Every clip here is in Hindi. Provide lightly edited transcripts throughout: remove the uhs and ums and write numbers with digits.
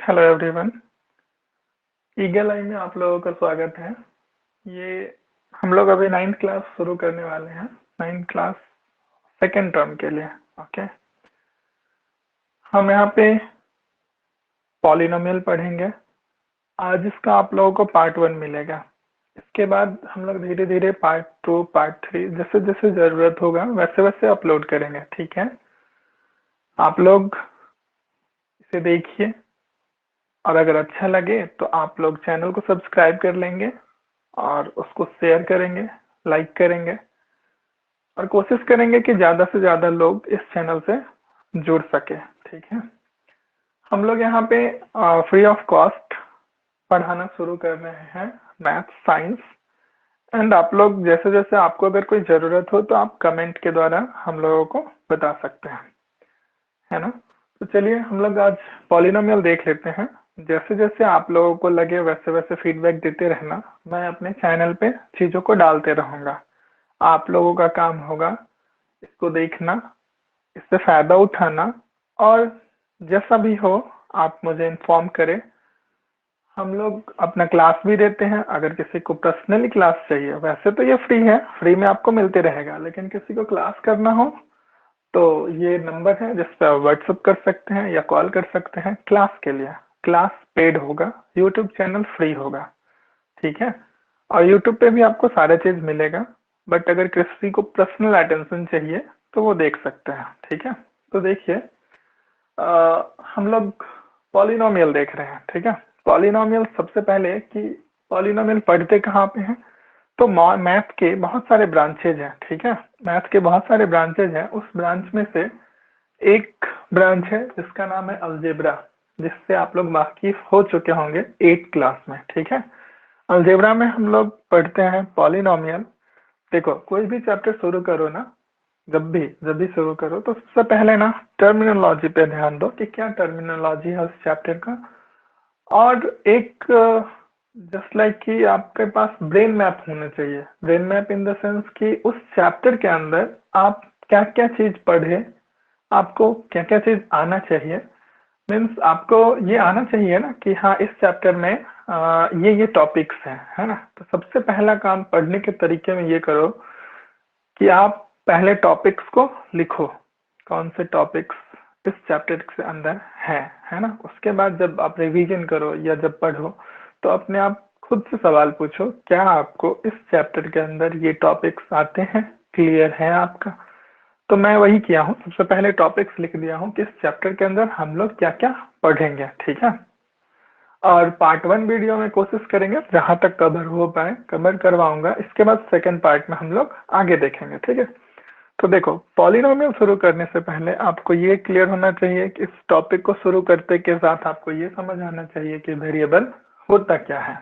Hello everyone. ईगल आई में आप लोगों का स्वागत है। ये हम लोग अभी 9th क्लास शुरू करने वाले हैं। 9th क्लास सेकेंड टर्म के लिए। ओके, हम यहाँ पे पॉलिनोमियल पढ़ेंगे। आज इसका आप लोगों को पार्ट 1 मिलेगा। इसके बाद हम लोग धीरे धीरे पार्ट 2 पार्ट 3 जैसे जैसे जरूरत होगा वैसे वैसे अपलोड करेंगे। ठीक है, आप लोग इसे देखिए और अगर अच्छा लगे तो आप लोग चैनल को सब्सक्राइब कर लेंगे और उसको शेयर करेंगे, लाइक करेंगे और कोशिश करेंगे कि ज़्यादा से ज़्यादा लोग इस चैनल से जुड़ सके। ठीक है, हम लोग यहाँ पे फ्री ऑफ कॉस्ट पढ़ाना शुरू कर रहे हैं मैथ साइंस। एंड आप लोग जैसे जैसे आपको अगर कोई ज़रूरत हो तो आप कमेंट के द्वारा हम लोगों को बता सकते हैं, है ना। तो चलिए हम लोग आज पॉलिनोमियल देख लेते हैं। जैसे जैसे आप लोगों को लगे वैसे वैसे फीडबैक देते रहना। मैं अपने चैनल पे चीज़ों को डालते रहूँगा। आप लोगों का काम होगा इसको देखना, इससे फायदा उठाना और जैसा भी हो आप मुझे इन्फॉर्म करें। हम लोग अपना क्लास भी देते हैं। अगर किसी को पर्सनली क्लास चाहिए, वैसे तो ये फ्री है, फ्री में आपको मिलते रहेगा, लेकिन किसी को क्लास करना हो तो ये नंबर है जिस पर आप व्हाट्सअप कर सकते हैं या कॉल कर सकते हैं। क्लास के लिए क्लास पेड होगा, यूट्यूब चैनल फ्री होगा। ठीक है, और यूट्यूब पे भी आपको सारा चीज मिलेगा, बट अगर किसी को पर्सनल अटेंशन चाहिए तो वो देख सकते हैं। ठीक है, तो देखिए हम लोग पॉलिनोमियल देख रहे हैं। ठीक है, पॉलिनोमियल सबसे पहले कि पॉलिनोमियल पढ़ते कहाँ पे हैं, तो मैथ के बहुत सारे ब्रांचेज हैं। ठीक है, मैथ के बहुत सारे ब्रांचेज हैं। उस ब्रांच में से एक ब्रांच है जिसका नाम है अलजेब्रा, जिससे आप लोग वाकिफ हो चुके होंगे 8th क्लास में। ठीक है, अलजेब्रा में हम लोग पढ़ते हैं पॉलिनोमियल। देखो कोई भी चैप्टर शुरू करो ना, जब भी शुरू करो तो सबसे पहले ना टर्मिनोलॉजी पे ध्यान दो कि क्या टर्मिनोलॉजी है उस चैप्टर का। और एक जस्ट लाइक कि आपके पास ब्रेन मैप होना चाहिए। Brain map in the sense कि उस चैप्टर के अंदर आप क्या क्या चीज पढ़े, आपको क्या क्या चीज आना चाहिए। मीन्स आपको ये आना चाहिए ना कि हाँ इस चैप्टर में ये टॉपिक्स हैं, है ना। तो सबसे पहला काम पढ़ने के तरीके में ये करो कि आप पहले टॉपिक्स को लिखो, कौन से टॉपिक्स इस चैप्टर के अंदर है ना। उसके बाद जब आप रिवीजन करो या जब पढ़ो तो अपने आप खुद से सवाल पूछो, क्या आपको इस चैप्टर के अंदर ये टॉपिक्स आते हैं, क्लियर है आपका। तो मैं वही किया हूँ, सबसे पहले टॉपिक्स लिख दिया हूँ कि इस चैप्टर के अंदर हम लोग क्या क्या पढ़ेंगे। ठीक है, और पार्ट 1 वीडियो में कोशिश करेंगे जहां तक कवर हो पाए कवर करवाऊंगा। इसके बाद सेकंड पार्ट में हम लोग आगे देखेंगे। ठीक है, तो देखो पॉलिनोमियल शुरू करने से पहले आपको ये क्लियर होना चाहिए कि इस टॉपिक को शुरू करते के साथ आपको ये समझ आना चाहिए कि वेरिएबल होता क्या है।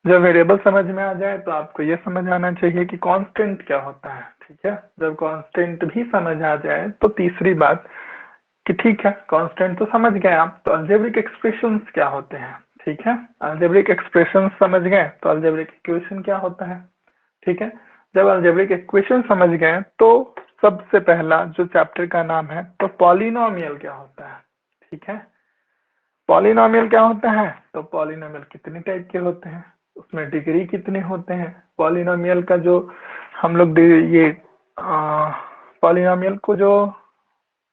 जब वेरिएबल समझ में आ जाए तो आपको ये समझ आना चाहिए कि कांस्टेंट क्या होता है। ठीक है, जब कांस्टेंट भी समझ आ जाए तो तीसरी बात कि ठीक है कांस्टेंट तो समझ गए आप, तो अलजेब्रिक एक्सप्रेशंस क्या होते हैं। ठीक है, अलजेब्रिक एक्सप्रेशंस समझ गए तो अलजेब्रिक इक्वेशन क्या होता है। ठीक है, जब अलजेब्रिक इक्वेशन समझ गए तो सबसे पहला जो चैप्टर का नाम है तो पॉलिनोमियल क्या होता है। ठीक है, पॉलिनोमियल क्या होता है, तो पॉलिनोमियल कितने टाइप के होते हैं, उसमें डिग्री कितने होते हैं। पॉलिनोमियल का जो हम लोग ये पॉलिनोमियल को जो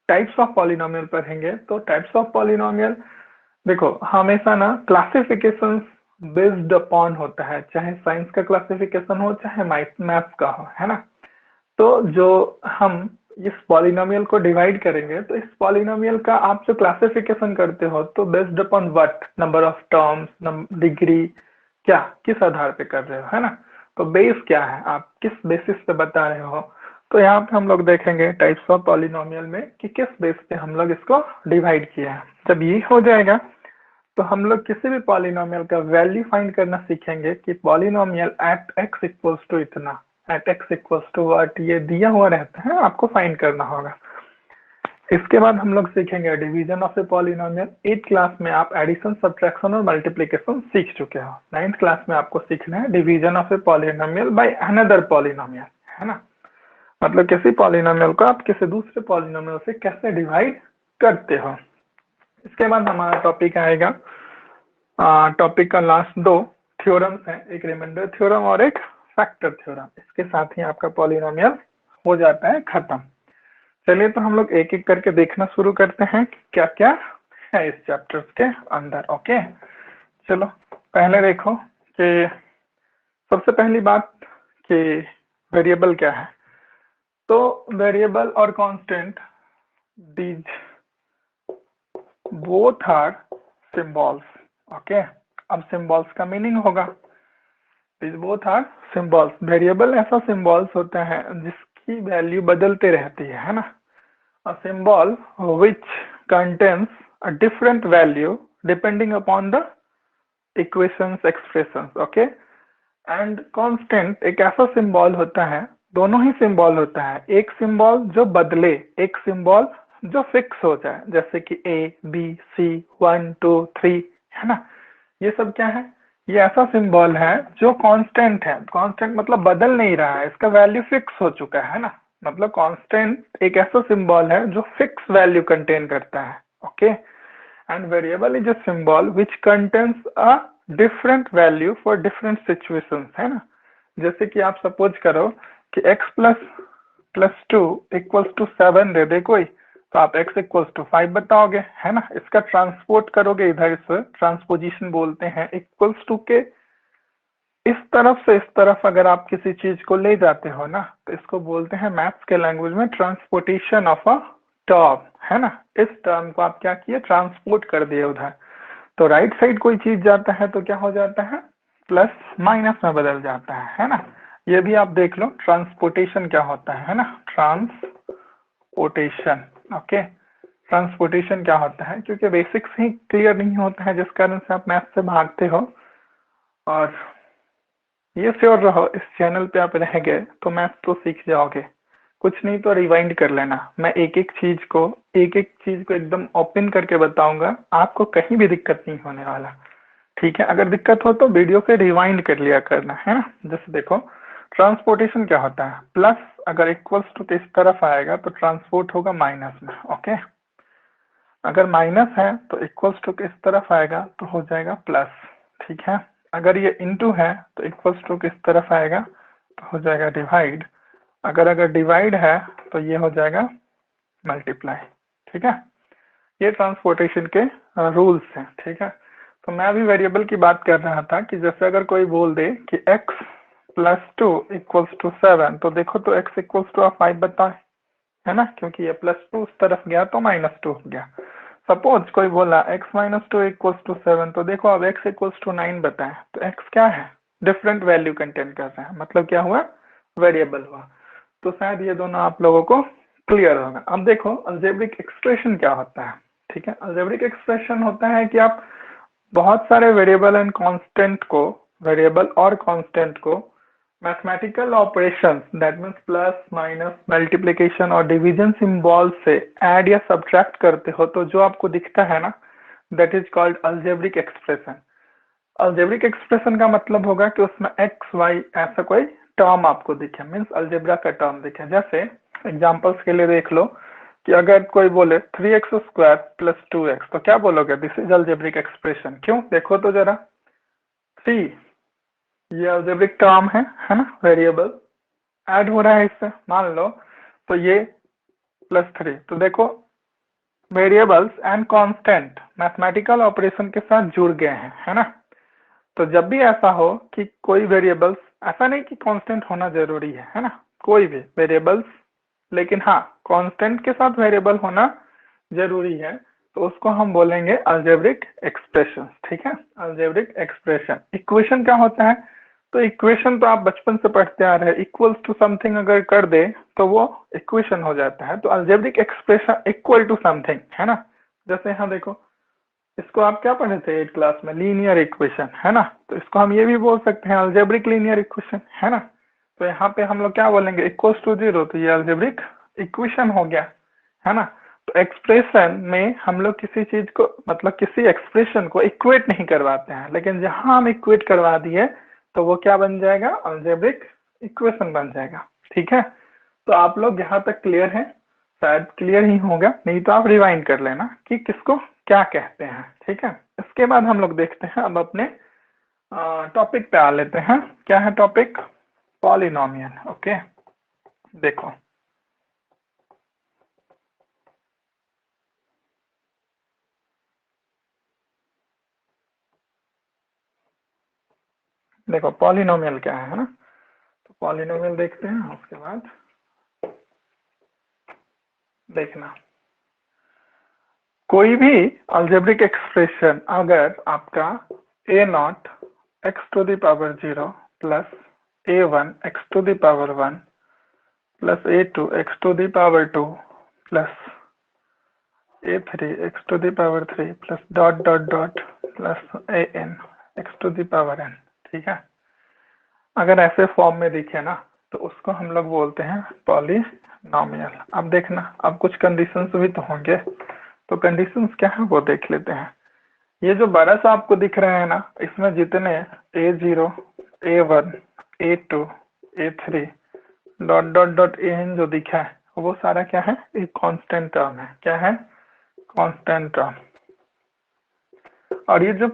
टाइप्स ऑफ पॉलिनोमियल पढ़ेंगे तो टाइप्स ऑफ पॉलिनोमियल देखो हमेशा ना क्लासिफिकेशन बेस्ड अपॉन होता है, चाहे साइंस का क्लासिफिकेशन हो चाहे मैथ्स का हो, है ना। तो जो हम इस पॉलिनोमियल को डिवाइड करेंगे तो इस पॉलिनोमियल का आप जो क्लासिफिकेशन करते हो तो based upon what, number of terms, degree, क्या किस आधार पे कर रहे हो, है ना। तो बेस क्या है, आप किस बेसिस पे बता रहे हो। तो यहाँ पे हम लोग देखेंगे टाइप्स ऑफ पॉलिनोमियल में कि किस बेस पे हम लोग इसको डिवाइड किया है। जब ये हो जाएगा तो हम लोग किसी भी पॉलिनोमियल का वैल्यू फाइंड करना सीखेंगे कि polynomial at x equals to इतना, at x equals to what, ये दिया हुआ रहता है, आपको फाइंड करना होगा। इसके बाद हम लोग सीखेंगे division of a polynomial. 8th class में आप एडिशन, सब्ट्रैक्शन और मल्टीप्लिकेशन सीख चुके हो। 9th क्लास में आपको सीखना है division of a polynomial by another polynomial, है ना। मतलब किसी पॉलिनोमियल को आप किसी दूसरे पॉलिनोमियल से कैसे डिवाइड करते हो। इसके बाद हमारा टॉपिक आएगा, टॉपिक का लास्ट दो थ्योरम्स हैं, एक रिमाइंडर थ्योरम और एक फैक्टर थ्योरम। इसके साथ ही आपका पॉलिनोमियल हो जाता है खत्म। चलिए तो हम लोग एक एक करके देखना शुरू करते हैं कि क्या क्या है इस चैप्टर के अंदर। ओके, चलो पहले देखो कि सबसे पहली बात कि वेरिएबल क्या है। तो वेरिएबल और constant, these both are symbols. Okay, अब सिंबल्स का मीनिंग होगा, these both are symbols. Variable ऐसा सिंबल्स होता है जिसकी वैल्यू बदलते रहती है ना। A symbol which contains a different value depending upon the equations expressions. Okay, and constant एक ऐसा सिंबल होता है, दोनों ही सिंबल होता है, एक सिंबल जो बदले, एक सिंबल जो फिक्स हो जाए, जैसे कि ए बी सी 1 2 3 है ना। ये सब क्या है, ये ऐसा सिंबल है जो कांस्टेंट है। कांस्टेंट मतलब बदल नहीं रहा है, इसका वैल्यू फिक्स हो चुका है ना। मतलब कांस्टेंट एक ऐसा सिंबल है जो फिक्स वैल्यू कंटेन करता है। Okay, and variable is a symbol which contains a different value for different situations, है ना। जैसे कि आप सपोज करो कि x प्लस 2 इक्वल्स टू 7 दे दे कोई, तो आप x इक्वल्स टू 5 बताओगे, है ना। इसका ट्रांसपोर्ट करोगे, इधर से ट्रांसपोजिशन बोलते हैं। इक्वल्स टू के इस तरफ से इस तरफ अगर आप किसी चीज को ले जाते हो ना, तो इसको बोलते हैं मैथ्स के लैंग्वेज में ट्रांसपोर्टेशन ऑफ अ टर्म, है ना। इस टर्म को आप क्या किए, ट्रांसपोर्ट कर दिए उधर। तो राइट साइड कोई चीज जाता है तो क्या हो जाता है, प्लस माइनस में बदल जाता है ना। ये भी आप देख लो ट्रांसपोर्टेशन क्या होता है ना, ट्रांसपोर्टेशन। ओके, ट्रांसपोर्टेशन क्या होता है, क्योंकि बेसिक्स ही क्लियर नहीं होता है जिस कारण से आप मैथ से भागते हो। और ये श्योर रहो, इस चैनल पे आप रह गए तो मैथ तो सीख जाओगे, कुछ नहीं तो रिवाइंड कर लेना। मैं एक एक चीज को एकदम ओपन करके बताऊंगा, आपको कहीं भी दिक्कत नहीं होने वाला। ठीक है, अगर दिक्कत हो तो वीडियो पे रिवाइंड कर लिया करना, है ना। जैसे देखो ट्रांसपोर्टेशन क्या होता है, प्लस अगर इक्वल्स टू इस तरफ आएगा तो ट्रांसपोर्ट होगा माइनस में। ओके, अगर माइनस है तो इक्वल्स टू किस तरफ आएगा तो हो जाएगा प्लस। ठीक है, अगर ये इनटू है तो इक्वल्स टू किस तरफ आएगा तो हो जाएगा डिवाइड। अगर डिवाइड है तो ये हो जाएगा मल्टीप्लाई। ठीक है, ये ट्रांसपोर्टेशन के रूल्स हैं। ठीक है, तो मैं अभी वेरिएबल की बात कर रहा था कि जैसे अगर कोई बोल दे कि x प्लस 2 इक्वल्स टू 7, तो देखो तो x इक्वल्स टू आप 5 बताए, है ना, क्योंकि ये प्लस 2 उस तरफ गया तो माइनस 2 हो गया। सपोज कोई बोला x माइनस 2 इक्वल्स टू 7, तो देखो अब x इक्वल्स टू 9 बताए, तो x क्या है, डिफरेंट वैल्यू कंटेन कर रहा है, मतलब क्या हुआ, वेरिएबल हुआ। तो शायद ये दोनों आप लोगों को क्लियर होगा। अब देखो अलजेब्रिक एक्सप्रेशन क्या होता है। ठीक है, अलजेब्रिक एक्सप्रेशन होता है कि आप बहुत सारे वेरिएबल एंड कांस्टेंट को, वेरिएबल और कांस्टेंट को mathematical operations, that means plus minus multiplication और डिवीजन सिंबल से ऐड या सब्ट्रैक्ट करते हो, तो जो आपको दिखता है ना, that is called algebraic expression. Algebraic expression का मतलब होगा कि उसमें एक्स वाई ऐसा कोई टर्म आपको दिखे, मीन्स अलजेब्रा का टर्म दिखे। जैसे एग्जांपल्स के लिए देख लो कि अगर कोई बोले 3x स्क्वायर प्लस 2x, तो क्या बोलोगे, दिस इज अलजेब्रिक एक्सप्रेशन। क्यों, देखो तो जरा, 3 ये अलजेब्रिक टर्म है ना, वेरिएबल ऐड हो रहा है इससे, मान लो तो ये प्लस 3, तो देखो variables and constant mathematical operation के साथ जुड़ गए हैं, है ना। तो जब भी ऐसा हो कि कोई वेरिएबल्स, ऐसा नहीं कि कांस्टेंट होना जरूरी है ना, कोई भी वेरिएबल्स, लेकिन हाँ कांस्टेंट के साथ वेरिएबल होना जरूरी है, तो उसको हम बोलेंगे अलजेब्रिक एक्सप्रेशन। ठीक है, अलजेब्रिक एक्सप्रेशन। इक्वेशन क्या होता है, तो इक्वेशन तो आप बचपन से पढ़ते आ रहे हैं, इक्वल्स टू समथिंग अगर कर दे तो वो इक्वेशन हो जाता है। तो algebraic expression equal to something, है ना। जैसे यहाँ देखो, इसको आप क्या पढ़े थे 8 क्लास में, लीनियर इक्वेशन, है ना। तो इसको हम ये भी बोल सकते हैं अलजेब्रिक लीनियर इक्वेशन, है ना। तो यहाँ पे हम लोग क्या बोलेंगे, इक्वल्स टू 0, तो ये अलजेब्रिक इक्वेशन हो गया, है ना। तो एक्सप्रेशन में हम लोग किसी चीज को, मतलब किसी एक्सप्रेशन को इक्वेट नहीं करवाते हैं, लेकिन जहां हम इक्वेट करवा दिए तो वो क्या बन जाएगा, अलजेब्रिक इक्वेशन बन जाएगा। ठीक है, तो आप लोग यहाँ तक क्लियर हैं, शायद क्लियर ही होगा, नहीं तो आप रिवाइंड कर लेना कि किसको क्या कहते हैं, ठीक है। इसके बाद हम लोग देखते हैं, अब अपने टॉपिक पे आ लेते हैं। क्या है टॉपिक? पॉलिनोमियल। ओके, देखो देखो पॉलिनोमियल क्या है ना। तो पॉलिनोमियल देखते हैं, उसके बाद देखना कोई भी अलजेब्रिक एक्सप्रेशन अगर आपका a naught x to the power 0 plus a one x to the power 1 plus a two x to the power 2 plus a three x to the power 3 plus dot dot dot plus a n x to the power n, ठीक है। अगर ऐसे फॉर्म में दिखे ना तो उसको हम लोग बोलते हैं पॉलिनोमियल। अब देखना, अब कुछ कंडीशंस भी तो होंगे, तो कंडीशंस क्या है वो देख लेते हैं। ये जो बड़ा सा आपको दिख रहा है ना, इसमें जितने A0 A1 A2 A3 dot dot dot N जो दिखा है वो सारा क्या है? एक कांस्टेंट टर्म है। क्या है? Constant term. और ये जो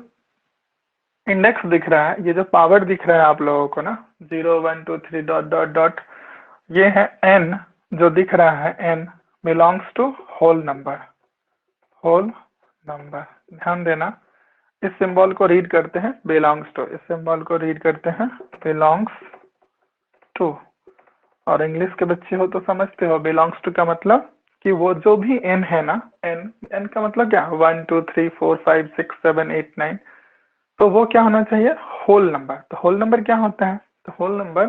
इंडेक्स दिख रहा है, ये जो पावर दिख रहा है आप लोगों को ना, 0 1 2 3 डॉट डॉट डॉट, ये है n। जो दिख रहा है n belongs to whole number. Whole number, ध्यान देना। इस सिंबल को रीड करते हैं बिलोंग्स टू, इस सिंबल को रीड करते हैं बिलोंग्स टू। और इंग्लिश के बच्चे हो तो समझते हो बिलोंग्स टू का मतलब कि वो जो भी n है ना, n n का मतलब क्या? 1 2 3 4 5 6 7 8 9, तो वो क्या होना चाहिए? Whole number. तो होल नंबर क्या होता है? तो whole number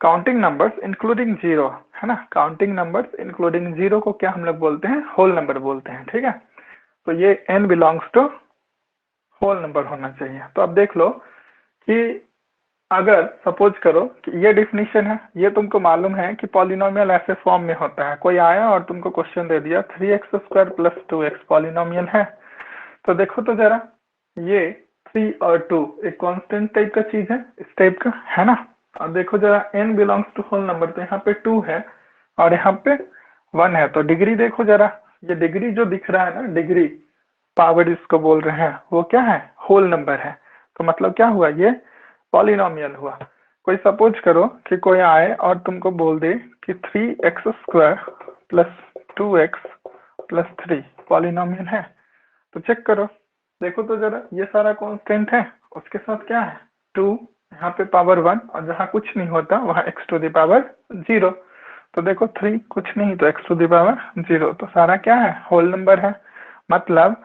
counting numbers including zero, है ना। काउंटिंग नंबर्स इंक्लूडिंग जीरो को क्या हम लोग बोलते हैं? होल नंबर बोलते हैं, ठीक है। तो ये n belongs to whole number होना चाहिए। तो अब देख लो कि अगर सपोज करो कि ये डिफिनीशन है, ये तुमको मालूम है कि पॉलिनोमियल ऐसे फॉर्म में होता है। कोई आया और तुमको क्वेश्चन दे दिया 3x² प्लस 2x पॉलिनोमियल है, तो देखो तो जरा, ये 3 और 2 एक कांस्टेंट टाइप का चीज है, इस टाइप का, है ना। और देखो जरा n belongs to whole number, तो यहाँ पे 2 है और यहाँ पे 1 है। तो डिग्री देखो जरा, ये डिग्री जो दिख रहा है ना, डिग्री पावर जिसको बोल रहे हैं, वो क्या है? होल नंबर है। तो मतलब क्या हुआ? ये पॉलिनोमियल हुआ। कोई सपोज करो कि कोई आए और तुमको बोल दे कि 3x² plus 2x plus 3 polynomial है, तो चेक करो, देखो तो जरा, ये सारा कांस्टेंट है, उसके साथ क्या है? 2, यहाँ पे पावर 1, और जहाँ कुछ नहीं होता वहाँ x टू द पावर 0। तो देखो 3 कुछ नहीं तो x टू द पावर 0, तो सारा क्या है? होल नंबर है। मतलब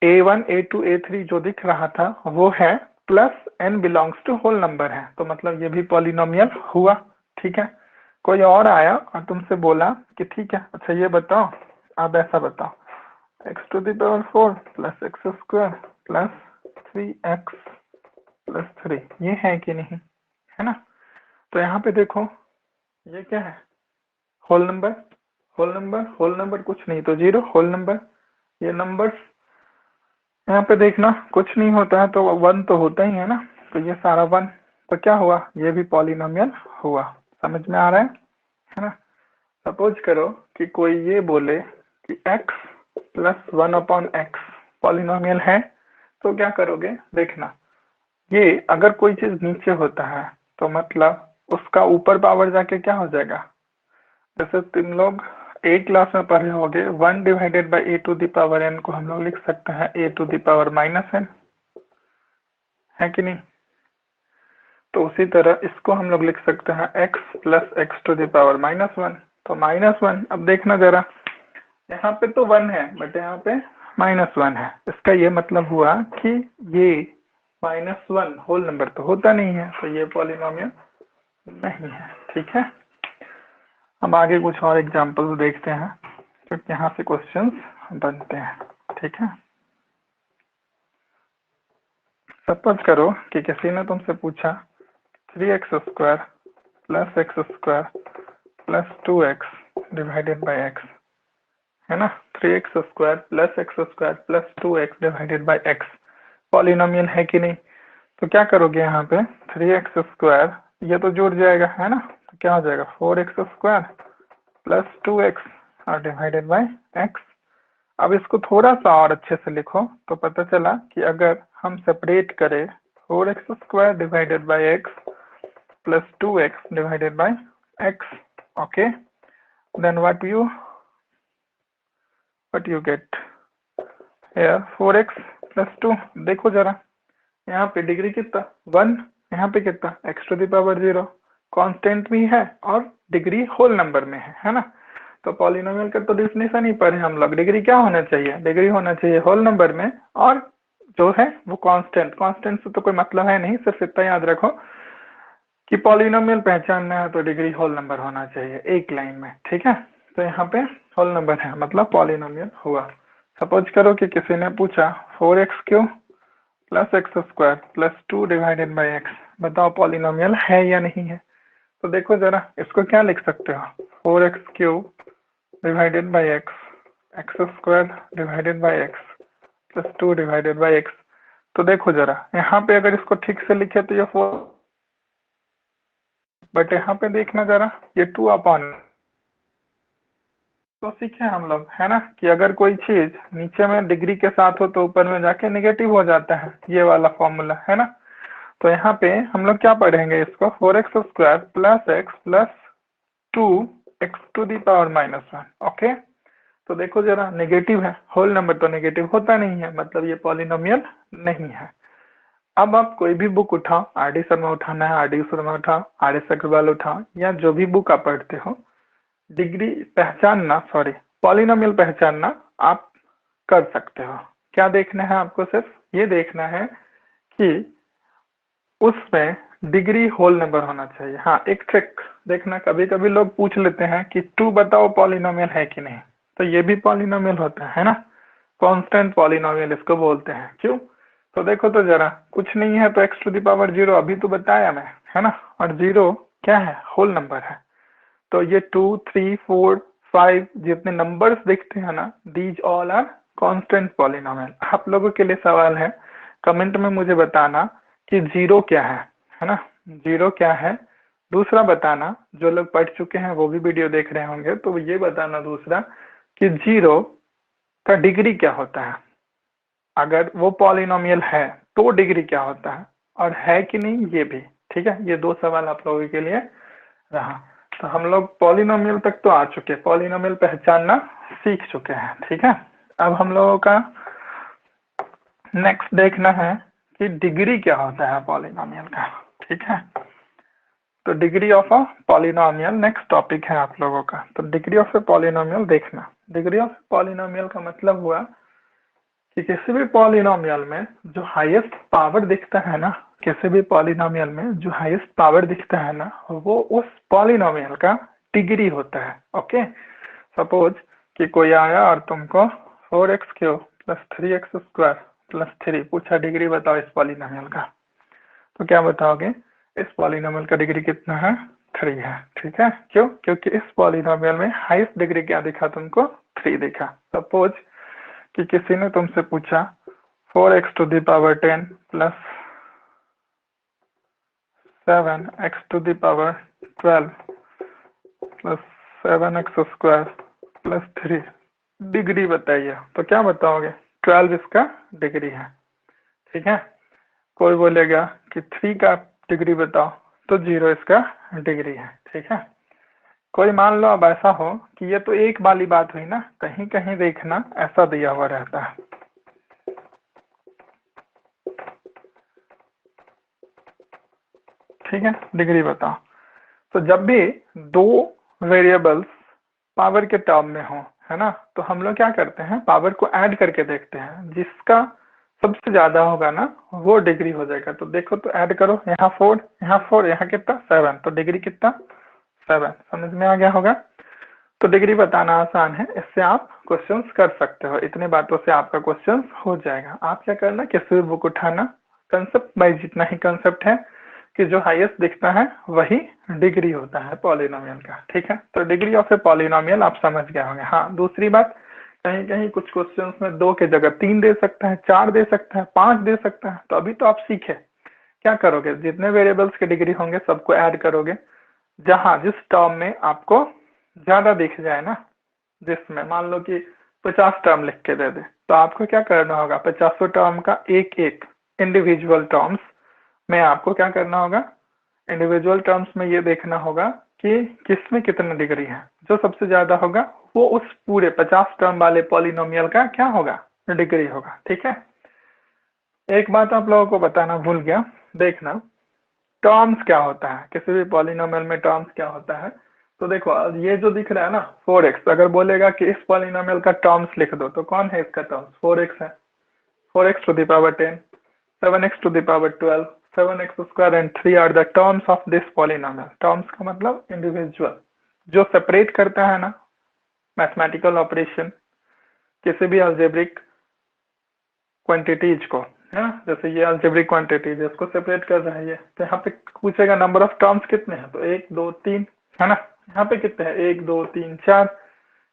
A1 A2 A3 जो दिख रहा था वो है plus n belongs to whole number है, तो मतलब ये भी पॉलिनोमियल हुआ, ठीक है। कोई और आया और तुमसे बोला कि ठीक है, अच्छा ये बताओ, अब ऐसा बताओ, x to the power 4 plus x² plus 3x plus 3, ये है कि नहीं, है ना। तो यहाँ पे देखो, ये क्या है? Whole number. Whole number, whole number कुछ नहीं तो 0 होल नंबर। ये नंबर्स यहाँ पे देखना, कुछ नहीं होता है तो 1 तो होता ही है ना, तो ये सारा 1, तो क्या हुआ? ये भी पॉलिनोमियल हुआ। समझ में आ रहा है ना। सपोज करो कि कोई ये बोले कि x प्लस 1/x पॉलिनोमियल है, तो क्या करोगे? देखना, ये अगर कोई चीज नीचे होता है तो मतलब उसका ऊपर पावर जाके क्या हो जाएगा? जैसे तुम लोग 8 क्लास में पढ़े होगे, 1 divided by a to the power n को हम लोग लिख सकते हैं a to the power -n, है कि नहीं। तो उसी तरह इसको हम लोग लिख सकते हैं x plus x to the power -1, तो -1। अब देखना जरा, यहाँ पे तो 1 है बट यहाँ पे -1 है, इसका ये मतलब हुआ कि ये -1 होल नंबर तो होता नहीं है, तो ये पॉलिनोमियल नहीं है, ठीक है। अब आगे कुछ और एग्जांपल्स देखते हैं, तो यहाँ से क्वेश्चंस बनते हैं, ठीक है। सपोज करो कि किसी ने तुमसे पूछा 3x² plus x² plus 2x divided by x, है ना। 3x² plus x² plus 2x divided by x polynomial है कि नहीं। तो क्या करोगे? यहाँ पे 3x² ये तो जुड़ जाएगा, है ना, तो क्या हो जाएगा? 4x² प्लस 2x और डिवाइडेड बाई x। अब इसको थोड़ा सा और अच्छे से लिखो तो पता चला कि अगर हम सेपरेट करें 4x² divided by x plus 2x divided by x, okay, then what you get here 4x plus 2। देखो जरा, यहाँ पे डिग्री कितना 1, यहाँ पे कितना x⁻0, कांस्टेंट भी है और डिग्री होल नंबर में है ना। तो पॉलिनोमियल का तो डेफिनेशन ही पढ़े हम लोग, डिग्री क्या होना चाहिए, डिग्री होना चाहिए होल नंबर में, और जो है वो कांस्टेंट। कांस्टेंट से तो कोई मतलब है नहीं, सिर्फ इतना याद रखो कि पॉलिनोमियल पहचानना है तो डिग्री होल नंबर होना चाहिए एक लाइन में, ठीक है। तो यहाँ पे होल नंबर है मतलब पॉलिनोमियल हुआ। सपोज करो कि किसी ने पूछा 4x³ plus x² plus 2 divided by x, बताओ पॉलिनोमियल है या नहीं है। तो देखो जरा, इसको क्या लिख सकते हो, 4x³ divided by x² divided by x plus 2 divided by x. तो देखो जरा, यहाँ पे अगर इसको ठीक से लिखे तो ये 4, बट यहाँ पे देखना जरा, ये 2 अपॉन, तो सीखे हम लोग है ना कि अगर कोई चीज नीचे में डिग्री के साथ हो तो ऊपर में जाके नेगेटिव हो जाता है, ये वाला फॉर्मूला है ना। तो यहाँ पे हम लोग क्या पढ़ेंगे इसको, 4x² plus x plus 2x⁻⁻1, okay. तो देखो जरा, नेगेटिव है, होल नंबर तो नेगेटिव होता नहीं है, मतलब ये पॉलिनोमियल नहीं है। अब आप कोई भी बुक उठाओ, आर.डी. शर्मा उठाना है, आर.डी. शर्मा उठाओ, आर.एस. अग्रवाल उठाओ, या जो भी बुक आप पढ़ते हो, डिग्री पहचानना, सॉरी पॉलिनोमियल पहचानना आप कर सकते हो। क्या देखना है आपको, सिर्फ ये देखना है कि उसमें डिग्री होल नंबर होना चाहिए। हाँ, एक ट्रिक देखना, कभी कभी लोग पूछ लेते हैं कि 2 बताओ पॉलिनोमियल है कि नहीं, तो ये भी पॉलिनोमियल होता है ना, कांस्टेंट पॉलिनोमियल इसको बोलते हैं। क्यों, तो देखो तो जरा, कुछ नहीं है तो x⁻0 अभी तो बताया मैं, है ना, और 0 क्या है, होल नंबर है। तो ये 2, 3, 4, 5 जितने नंबर्स दिखते हैं ना, these all are constant polynomial. आप लोगों के लिए सवाल है, कमेंट में मुझे बताना कि 0 क्या है ना, 0 क्या है। दूसरा बताना, जो लोग पढ़ चुके हैं वो भी वीडियो देख रहे होंगे, तो ये बताना दूसरा कि 0 का डिग्री क्या होता है, अगर वो पॉलिनोमियल है तो डिग्री क्या होता है, और है कि नहीं ये भी, ठीक है। ये 2 सवाल आप लोगों के लिए रहा। तो हम लोग पॉलिनोमियल तक तो आ चुके, पॉलिनोमियल पहचानना सीख चुके हैं, ठीक है। अब हम लोगों का नेक्स्ट देखना है कि डिग्री क्या होता है पॉलिनोमियल का, ठीक है। तो degree of a polynomial next topic है आप लोगों का। तो डिग्री ऑफ ए पॉलिनोमियल देखना, डिग्री ऑफ पॉलिनोमियल का मतलब हुआ कि किसी भी पॉलिनोमियल में जो हाईएस्ट पावर दिखता है ना, किसी भी पॉलिनोमियल में जो हाईएस्ट पावर दिखता है ना, वो उस पॉलिनोमियल का डिग्री होता है, ओके। सपोज कि कोई आया और तुमको 4x³ प्लस 3x² प्लस 3 पूछा, डिग्री बताओ इस पॉलिनोमियल का, तो क्या बताओगे, इस पॉलिनोमियल का डिग्री कितना है, 3 है, ठीक है। क्यों, क्योंकि इस पॉलिनोमियल में हाईएस्ट डिग्री क्या दिखा तुमको, 3 दिखा। सपोज कि किसी ने तुमसे पूछा 4x⁻10 plus 7x⁻12 plus 7x² plus 3 degree बताइए, तो क्या बताओगे, 12 इसका डिग्री है, ठीक है। कोई बोलेगा कि 3 का डिग्री बताओ, तो 0 इसका डिग्री है, ठीक है। कोई मान लो अब ऐसा हो कि ये तो एक वाली बात हुई ना, कहीं कहीं देखना ऐसा दिया हुआ रहता है, ठीक है, डिग्री बताओ। तो जब भी 2 वेरिएबल्स पावर के टर्म में हो, है ना, तो हम लोग क्या करते हैं, पावर को ऐड करके देखते हैं, जिसका सबसे ज्यादा होगा ना वो डिग्री हो जाएगा। तो देखो, तो ऐड करो, यहाँ 4, यहाँ 4, यहाँ कितना 7, तो डिग्री कितना 7, समझ में आ गया होगा। तो डिग्री बताना आसान है, इससे आप क्वेश्चंस कर सकते हो, इतने बातों से आपका क्वेश्चन हो जाएगा। आप क्या करना, किसी भी बुक उठाना, कंसेप्ट बाई जितना ही कंसेप्ट है कि जो हाईएस्ट दिखता है वही डिग्री होता है पॉलिनोमियल का, ठीक है। तो डिग्री ऑफ ए पॉलिनोमियल आप समझ गए होंगे। हाँ, दूसरी बात, कहीं कहीं कुछ क्वेश्चंस में 2 के जगह 3 दे सकता है, 4 दे सकता है, 5 दे सकता है, तो अभी तो आप सीखे, क्या करोगे, जितने वेरिएबल्स के डिग्री होंगे सबको ऐड करोगे, जहां जिस टर्म में आपको ज्यादा दिख जाए ना, जिसमें मान लो कि 50 टर्म लिख के दे दे, तो आपको क्या करना होगा, 50 टर्म का एक एक इंडिविजुअल टर्म्स में आपको क्या करना होगा, इंडिविजुअल टर्म्स में ये देखना होगा कि किसमें कितना डिग्री है। जो सबसे ज्यादा होगा वो उस पूरे 50 टर्म वाले पॉलिनोमियल का क्या होगा, डिग्री होगा। ठीक है, एक बात आप लोगों को बताना भूल गया, देखना टर्म्स क्या होता है, किसी भी पॉलिनोमियल में टर्म्स क्या होता है। तो देखो ये जो दिख रहा है ना 4x, अगर बोलेगा कि इस पॉलिनोमियल का टर्म्स लिख दो, तो कौन है इसका टर्म्स, 4x है, 4x to the power 10, 7x to the power 12, 7x square and 3 are the terms of this polynomial। Terms का मतलब इंडिविजुअल, जो सेपरेट करता है ना मैथमेटिकल ऑपरेशन किसी भी अलजेब्रिक क्वांटिटीज को, है ना, जैसे ये अलजेब्रिक क्वांटिटीज है, इसको सेपरेट कर रहा है ये, तो यहाँ पे पूछेगा नंबर ऑफ टर्म्स कितने हैं, तो 1 2 3, है ना, यहाँ पे कितने हैं 1 2 3 4,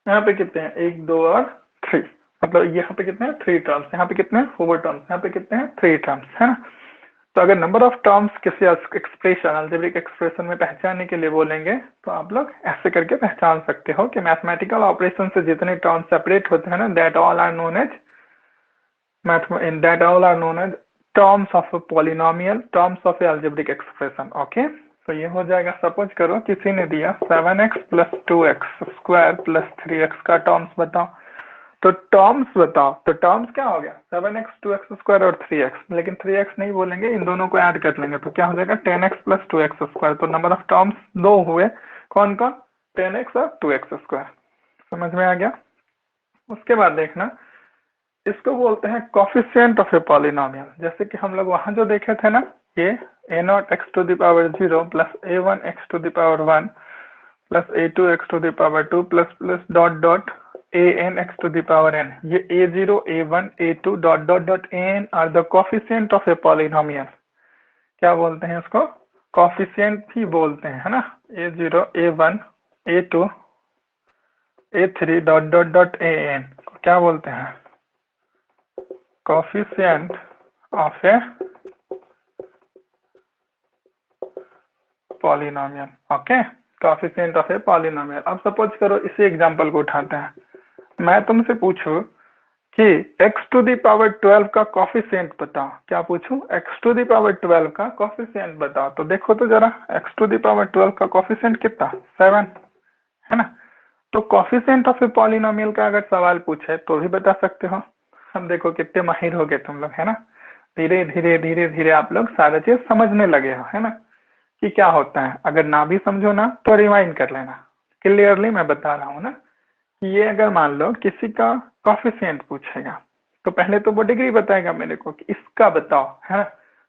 यहाँ पे कितने हैं 1 2 और 3, मतलब यहाँ पे कितने हैं 3 टर्म्स, यहाँ पे कितने हैं 4 टर्म्स, यहाँ पे कितने हैं 3 टर्म्स, है ना। तो अगर नंबर ऑफ टर्म्स किसी एक्सप्रेशन अलजेब्रिक एक्सप्रेशन में पहचानने के लिए बोलेंगे, तो आप लोग ऐसे करके पहचान सकते हो कि मैथमेटिकल ऑपरेशन से जितने टर्म्स सेपरेट होते हैं ना, that all are known as that all are known as terms of a polynomial, terms of a algebraic expression। Okay, तो ये हो जाएगा, सपोज करो किसी ने दिया 7x plus 2x square plus 3x का टर्म्स बताओ, तो टर्म्स बताओ, तो टर्म्स क्या हो गया 7x 2x स्क्वायर और 3x, लेकिन 3x नहीं बोलेंगे, इन दोनों को ऐड कर लेंगे, तो क्या हो जाएगा 10x प्लस 2x स्क्वायर। तो नंबर ऑफ टर्म्स दो हुए, कौन कौन, 10x और 2x स्क्वायर। समझ में आ गया। उसके बाद देखना, इसको बोलते हैं कोफिशिएंट ऑफ ए पॉलिनोमियल। जैसे कि हम लोग वहां जो देखे थे ना, ये a0 x to the power 0 plus a1 x to the power 1 plus a2 x to the power 2 plus plus dot dot an x to the power n, ये a0 a1 a2 dot dot dot an are the coefficient of a polynomial. क्या बोलते हैं इसको, कोफिशिएंट ही बोलते हैं, है ना, a0 a1 a2 a3 dot dot dot an को क्या बोलते हैं, coefficient of a polynomial। Okay, coefficient of a polynomial। अब सपोज करो इसी एग्जांपल को उठाते हैं, मैं तुमसे पूछूं कि x टू दी पावर 12 का कोफिशिएंट बताओ, क्या पूछूं, x टू दी पावर 12 का कोफिशिएंट बताओ, तो देखो तो जरा x टू दी पावर 12 का कोफिशिएंट कितना 7, है ना। तो कोफिशिएंट ऑफ ए पॉलिनोमियल का अगर सवाल पूछे तो भी बता सकते हो। हम देखो कितने माहिर हो गए तुम लोग, है ना, धीरे धीरे धीरे धीरे आप लोग सारा चीज समझने लगे हो, है ना, कि क्या होता है। अगर ना भी समझो ना तो रिवाइंड कर लेना, क्लियरली मैं बता रहा हूँ ना, कि ये अगर मान लो किसी का कोफिशिएंट पूछेगा, तो पहले तो वो डिग्री बताएगा मेरे को कि इसका बताओ, है ना।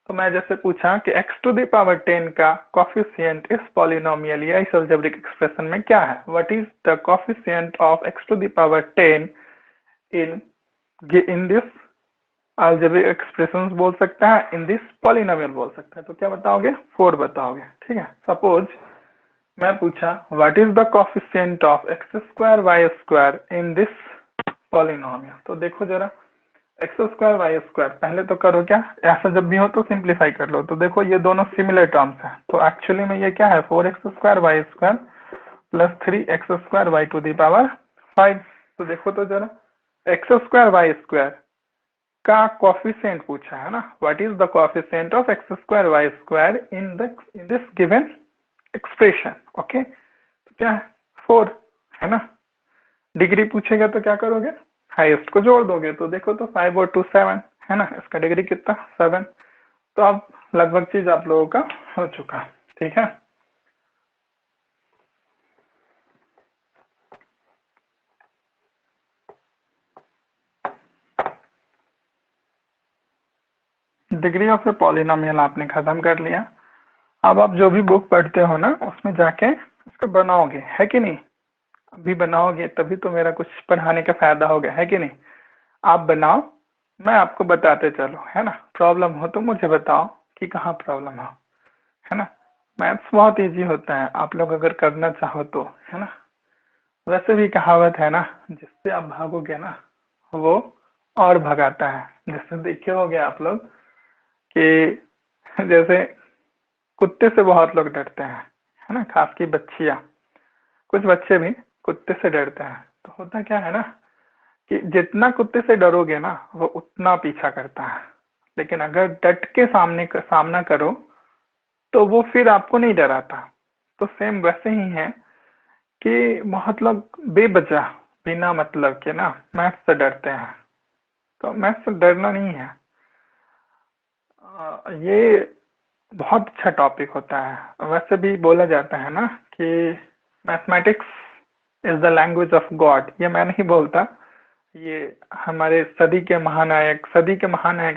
तो मैं जैसे पूछा कि x टू द पावर 10 का कोफिशिएंट इस पॉलिनोमियल या इस अलजेब्रिक एक्सप्रेशन में क्या है, what is the coefficient of x to the power 10 in this algebraic expressions बोल सकता है, इन दिस पॉलिनोमियल बोल सकता है, तो क्या बताओगे 4 बताओगे। ठीक है, सपोज मैं पूछा what is the coefficient of x square y square in this polynomial, तो देखो जरा एक्स स्क्वायर वाई स्क्वायर, पहले तो करो क्या, ऐसा जब भी हो तो सिंप्लीफाई कर लो, तो देखो ये दोनों सिमिलर टर्म्स हैं, तो एक्चुअली में ये क्या है 4x square y square plus 3x square y to the power 5। तो देखो तो जरा एक्स स्क्वायर वाई स्क्वायर का कोफिशिएंट पूछा है ना, what is the coefficient of x square y square in this given expression. Okay, तो क्या है 4, है ना। डिग्री पूछेगा तो क्या करोगे, हाईएस्ट को जोड़ दोगे, तो देखो तो 5 और 2 7, है ना, इसका डिग्री कितना 7। तो अब लगभग चीज आप लोगों का हो चुका, ठीक है। डिग्री ऑफ ए पॉलिनोमियल आपने खत्म कर लिया। अब आप जो भी बुक पढ़ते हो ना उसमें जाके उसको बनाओगे, है कि नहीं, अभी बनाओगे तभी तो मेरा कुछ पढ़ाने का फायदा होगा, है कि नहीं। आप बनाओ, मैं आपको बताते चलो, है ना, प्रॉब्लम हो तो मुझे बताओ कि कहाँ प्रॉब्लम हो, है ना। मैथ्स बहुत इजी होता है, आप लोग अगर करना चाहो तो, है ना। वैसे भी कहावत है ना, जिससे आप भागोगे ना वो और भगाता है। जैसे देखे होगे आप लोग कि जैसे कुत्ते से बहुत लोग डरते हैं, है ना, खास की बच्चियां, कुछ बच्चे भी कुत्ते से डरते हैं। तो होता क्या है ना कि जितना कुत्ते से डरोगे ना वो उतना पीछा करता है, लेकिन अगर डट के सामना करो तो वो फिर आपको नहीं डराता। तो सेम वैसे ही है कि मतलब बेवजह बिना मतलब के ना मैथ्स से डरते हैं, तो मैथ्स से डरना नहीं है। ये बहुत अच्छा टॉपिक होता है। वैसे भी बोला जाता है ना कि mathematics is the language of God. ये मैं नहीं बोलता, ये हमारे सदी के महानायक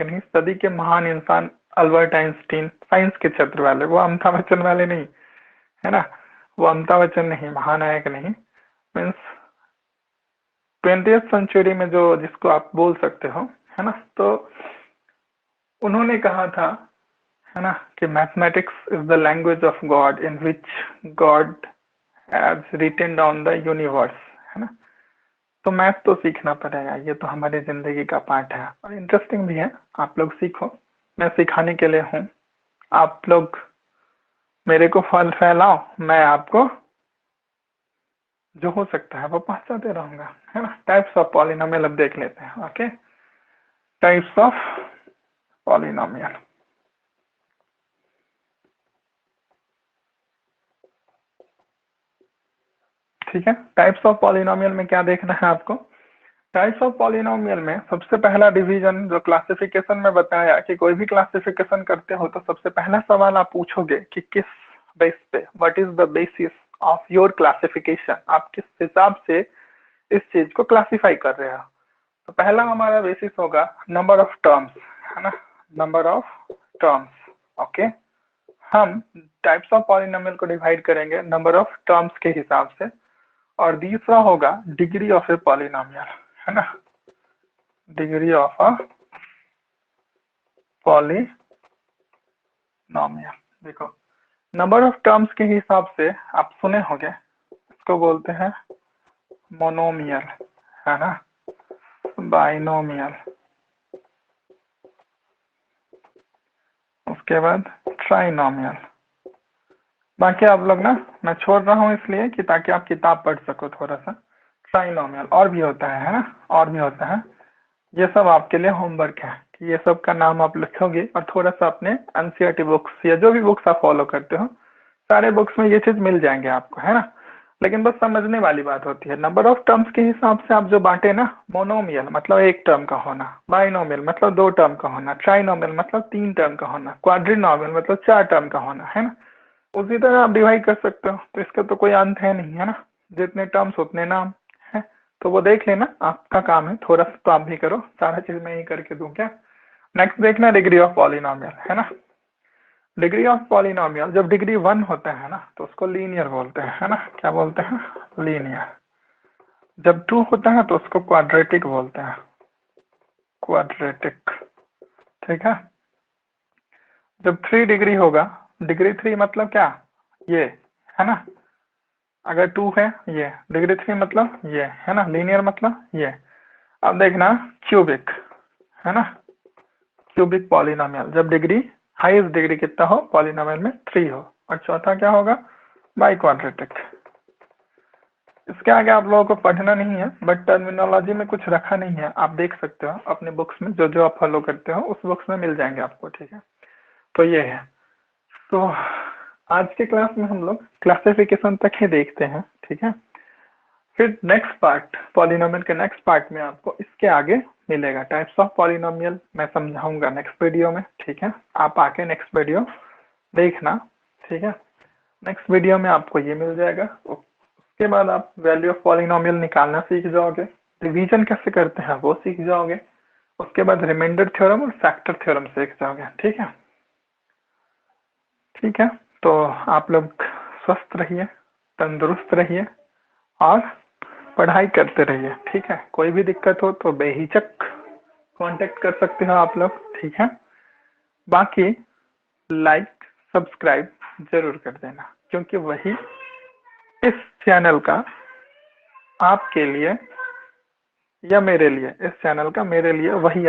नहीं, सदी के महान इंसान अल्बर्ट आइंस्टीन, साइंस के क्षेत्र वाले, वो अमिताभ बच्चन वाले नहीं, है ना। वो अमिताभ बच्चन नहीं, महानायक नहीं, मीन्स 20th सेंचुरी में जो जिसको आप बोल सकते हो, है ना। तो उन्होंने कहा था, है ना, कि mathematics is the language of God in which God has written down the universe, है ना। तो मैथ तो सीखना पड़ेगा, ये तो हमारी जिंदगी का पार्ट है और इंटरेस्टिंग भी है। आप लोग सीखो, मैं सिखाने के लिए हूँ। आप लोग मेरे को फल फैलाओ, मैं आपको जो हो सकता है वो पहुंचाते रहूंगा, है ना। टाइप्स ऑफ पॉलिनोमियल अब देख लेते हैं। Okay, types of polynomial. ठीक है, टाइप्स ऑफ पॉलिनोमियल में क्या देखना है आपको। टाइप्स ऑफ पॉलिनोमियल में सबसे पहला डिवीजन जो क्लासिफिकेशन में बताया कि कोई भी क्लासिफिकेशन करते हो तो सबसे पहला सवाल आप पूछोगे कि किस बेस पे, what is the basis of your classification, आप किस हिसाब से इस चीज को क्लासिफाई कर रहे हो। तो पहला हमारा बेसिस होगा नंबर ऑफ टर्म्स, है ना, नंबर ऑफ टर्म्स। ओके, हम टाइप्स ऑफ पॉलिनोमियल को डिवाइड करेंगे नंबर ऑफ टर्म्स के हिसाब से। और दूसरा होगा डिग्री ऑफ ए पॉलिनोमियल, है ना, डिग्री ऑफ अ पॉलिनोमियल। देखो, नंबर ऑफ टर्म्स के हिसाब से आप सुने होंगे, इसको बोलते हैं मोनोमियल, है ना, बाइनोमियल, उसके बाद ट्राइनोमियल। बाकी आप लोग ना, मैं छोड़ रहा हूँ इसलिए कि ताकि आप किताब पढ़ सको थोड़ा सा। ट्राइनोमियल और भी होता है ना, और भी होता है। ये सब आपके लिए होमवर्क है कि ये सब का नाम आप लिखोगे और थोड़ा सा अपने एनसीईआरटी बुक्स या जो भी बुक्स आप फॉलो करते हो, सारे बुक्स में ये चीज मिल जाएंगे आपको, है ना। लेकिन बस समझने वाली बात होती है। नंबर ऑफ टर्म्स के हिसाब से आप जो बांटे ना, मोनोमियल मतलब एक टर्म का होना, बाइनोमियल मतलब दो टर्म का होना, ट्राइनोमियल मतलब तीन टर्म का होना, क्वाड्रिनोमियल मतलब चार टर्म का होना, है ना। उसी तरह आप डिवाइड कर सकते हो, तो इसका तो कोई अंत है नहीं, है ना। जितने टर्म्स उतने नाम है। तो वो देख लेना, आपका काम है, थोड़ा सा तो आप भी करो, सारा चीज मैं ही करके दूं क्या। नेक्स्ट देखना डिग्री ऑफ पॉलिनोमियल, है ना। डिग्री ऑफ पॉलिनोमियल जब डिग्री 1 होता है ना तो उसको लीनियर बोलते हैं, है ना। क्या बोलते हैं, लीनियर। जब 2 होता है तो उसको क्वाड्रेटिक बोलते हैं, क्वाड्रेटिक। ठीक है। जब 3 डिग्री होगा, डिग्री 3 मतलब क्या, ये, है ना। अगर 2 है, ये डिग्री 3 मतलब ये, है ना। लीनियर मतलब ये। अब देखना क्यूबिक, है ना, क्यूबिक पॉलिनोमियल जब डिग्री, हाईएस्ट डिग्री कितना हो पॉलिनोमियल में, 3 हो। और चौथा क्या होगा, बाई क्वाड्रेटिक। इसके आगे आप लोगों को पढ़ना नहीं है, बट टर्मिनोलॉजी में कुछ रखा नहीं है, आप देख सकते हो अपने बुक्स में, जो जो आप फॉलो करते हो उस बुक्स में मिल जाएंगे आपको। ठीक है, तो ये है। तो आज के क्लास में हम लोग क्लासिफिकेशन तक ही देखते हैं। ठीक है, फिर नेक्स्ट पार्ट, पॉलिनोमियल के नेक्स्ट पार्ट में आपको इसके आगे मिलेगा। टाइप्स ऑफ पॉलिनोमियल मैं समझाऊंगा नेक्स्ट वीडियो में। ठीक है, आप आके नेक्स्ट वीडियो देखना। ठीक है, नेक्स्ट वीडियो में आपको ये मिल जाएगा। उसके बाद आप वैल्यू ऑफ पॉलिनोमियल निकालना सीख जाओगे, डिवीजन कैसे करते हैं वो सीख जाओगे। उसके बाद रिमाइंडर थ्योरम और फैक्टर थ्योरम सीख जाओगे। ठीक है, ठीक है। तो आप लोग स्वस्थ रहिए, तंदुरुस्त रहिए और पढ़ाई करते रहिए। ठीक है, कोई भी दिक्कत हो तो बेहिचक कांटेक्ट कर सकते हो आप लोग। ठीक है, बाकी लाइक सब्सक्राइब जरूर कर देना, क्योंकि वही इस चैनल का आपके लिए या मेरे लिए, इस चैनल का मेरे लिए वही